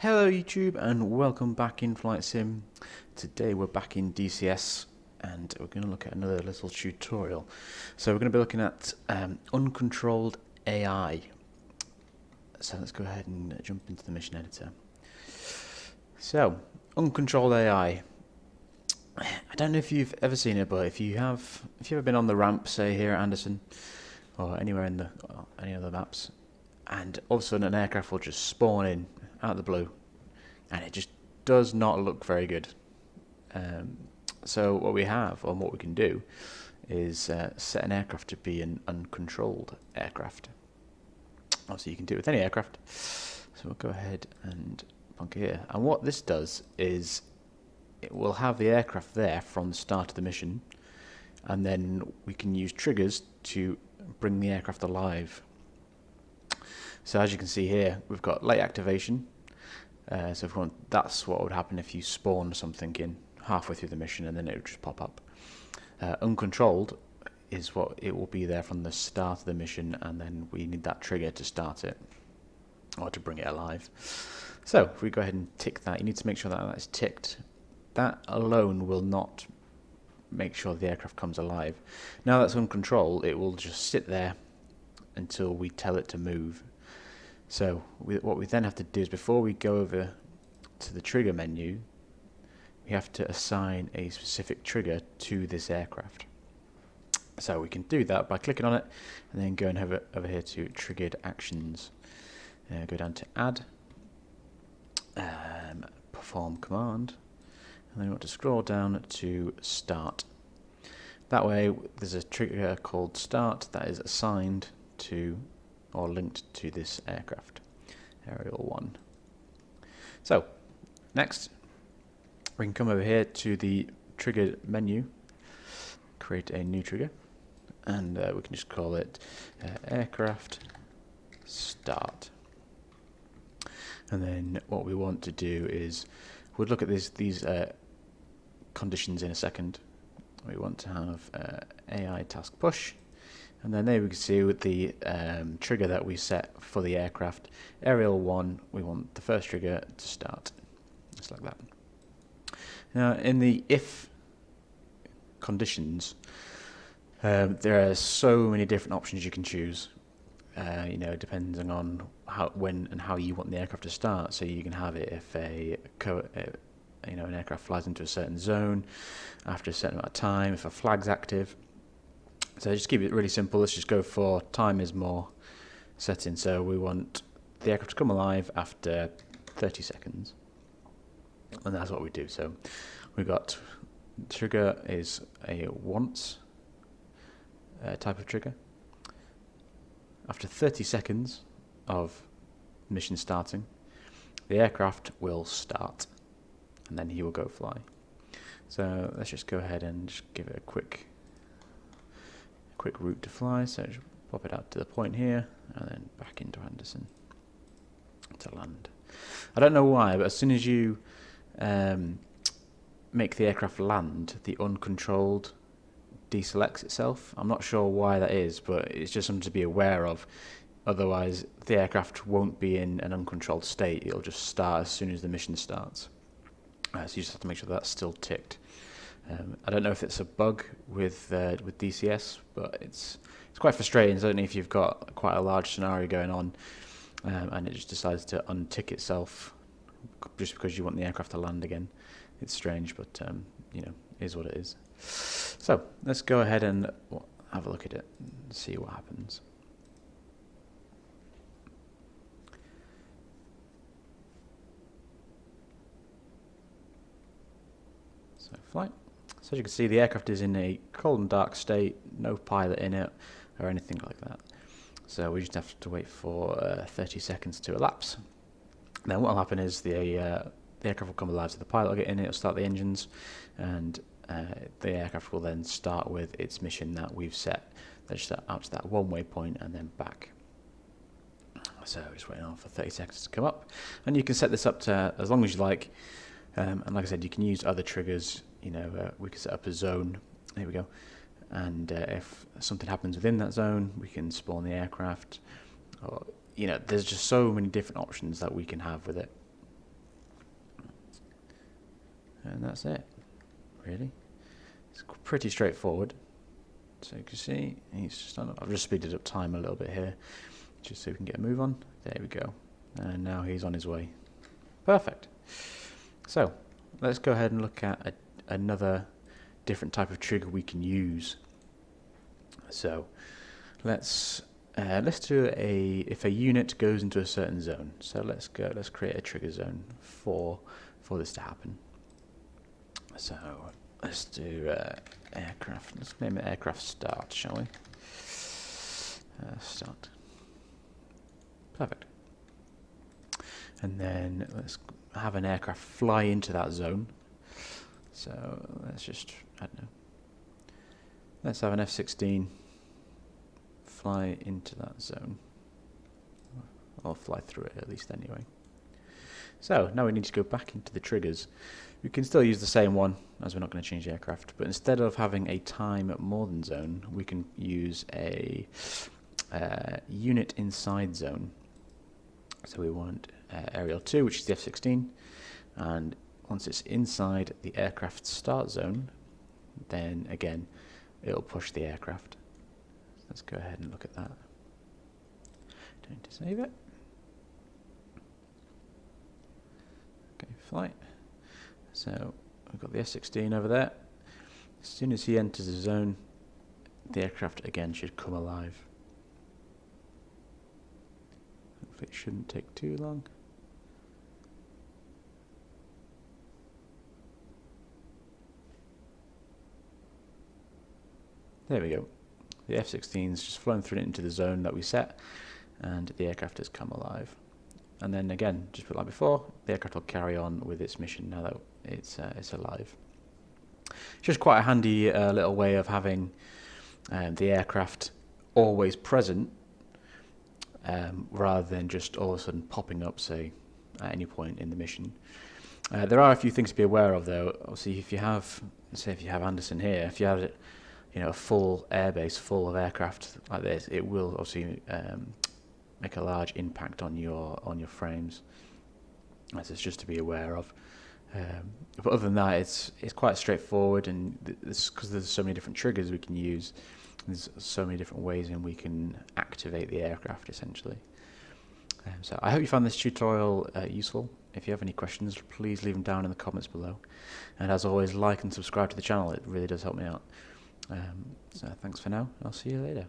Hello YouTube and welcome back in In-Flightsim. Today we're back in DCS and we're going to look at another little tutorial. So we're going to be looking at Uncontrolled AI. So let's go ahead and jump into the mission editor. So, Uncontrolled AI. I don't know if you've ever seen it, but if you've ever been on the ramp, say here at Anderson, or anywhere in the any other maps, and all of a sudden an aircraft will just spawn in out of the blue, and it just does not look very good. So what we have, or what we can do, is set an aircraft to be an uncontrolled aircraft. Obviously you can do it with any aircraft. So we'll go ahead and plonk it here. And what this does is it will have the aircraft there from the start of the mission, and then we can use triggers to bring the aircraft alive. So as you can see here, we've got late activation. So if we want, that's what would happen if you spawn something in halfway through the mission and then it would just pop up. Uncontrolled is what it will be there from the start of the mission, and then we need that trigger to start it or to bring it alive. So if we go ahead and tick that, you need to make sure that that's ticked. That alone will not make sure the aircraft comes alive. Now that's uncontrolled, it will just sit there until we tell it to move. So what we then have to do is, before we go over to the trigger menu, we have to assign a specific trigger to this aircraft. So we can do that by clicking on it and then going over here to triggered actions. Go down to add, perform command, and then we want to scroll down to start. That way there's a trigger called start that is assigned to or linked to this aircraft, Aerial 1. So next we can come over here to the trigger menu, create a new trigger, and we can just call it aircraft start. And then what we want to do is, we'll look at these conditions in a second. We want to have AI task push, and then there we can see with the trigger that we set for the aircraft, Aerial 1, we want the first trigger to start, just like that. Now in the if conditions, there are so many different options you can choose, depending on when and how you want the aircraft to start. So you can have it if an aircraft flies into a certain zone after a certain amount of time, if a flag's active. So just keep it really simple. Let's just go for time is more setting. So we want the aircraft to come alive after 30 seconds. And that's what we do. So we got trigger is a once type of trigger. After 30 seconds of mission starting, the aircraft will start, and then he will go fly. So let's just go ahead and just give it a quick route to fly. So just pop it out to the point here and then back into Anderson to land. I don't know why, but as soon as you make the aircraft land, the uncontrolled deselects itself. I'm not sure why that is, but it's just something to be aware of. Otherwise the aircraft won't be in an uncontrolled state, it'll just start as soon as the mission starts. So you just have to make sure that's still ticked. I don't know if it's a bug with DCS, but it's quite frustrating, certainly if you've got quite a large scenario going on, and it just decides to untick itself just because you want the aircraft to land again. It's strange, but is what it is. So let's go ahead and have a look at it and see what happens. So flight. So as you can see, the aircraft is in a cold and dark state, no pilot in it or anything like that. So we just have to wait for 30 seconds to elapse. Then what will happen is the aircraft will come alive, so the pilot will get in, it will start the engines, and the aircraft will then start with its mission that we've set. Let's start out to that one-way point and then back. So just waiting on for 30 seconds to come up, and you can set this up to as long as you like. And like I said, you can use other triggers. We can set up a zone. Here we go. And if something happens within that zone, we can spawn the aircraft. Or, there's just so many different options that we can have with it. And that's it, really. It's pretty straightforward. So you can see, he's just on, I've just speeded up time a little bit here, just so we can get a move on. There we go. And now he's on his way. Perfect. So let's go ahead and look at another different type of trigger we can use. So let's do if a unit goes into a certain zone. So let's create a trigger zone for this to happen. So let's do aircraft. Let's name it aircraft start, shall we? Start. Perfect. And then let's have an aircraft fly into that zone. So let's just, I don't know. Let's have an F-16 fly into that zone. Or fly through it at least anyway. So now we need to go back into the triggers. We can still use the same one, as we're not going to change the aircraft, but instead of having a time more than zone, we can use a unit inside zone. So we want aerial 2, which is the F-16, and once it's inside the aircraft start zone, then again it'll push the aircraft. Let's go ahead and look at that. Going to save it. Okay, flight. So we've got the F-16 over there. As soon as he enters the zone, the aircraft again should come alive. Hopefully it shouldn't take too long. There we go. The F-16's just flown through into the zone that we set, and the aircraft has come alive. And then again, just like before, the aircraft will carry on with its mission now that it's alive. It's just quite a handy little way of having the aircraft always present, rather than just all of a sudden popping up, say, at any point in the mission. There are a few things to be aware of, though. Obviously, if you have, say, if you have Anderson here, if you had a full airbase full of aircraft like this, it will obviously make a large impact on your frames. That's just to be aware of. But other than that, it's quite straightforward, and because there's so many different triggers we can use, there's so many different ways in we can activate the aircraft essentially. So I hope you found this tutorial useful. If you have any questions, please leave them down in the comments below. And as always, like and subscribe to the channel. It really does help me out. So thanks for now. I'll see you later.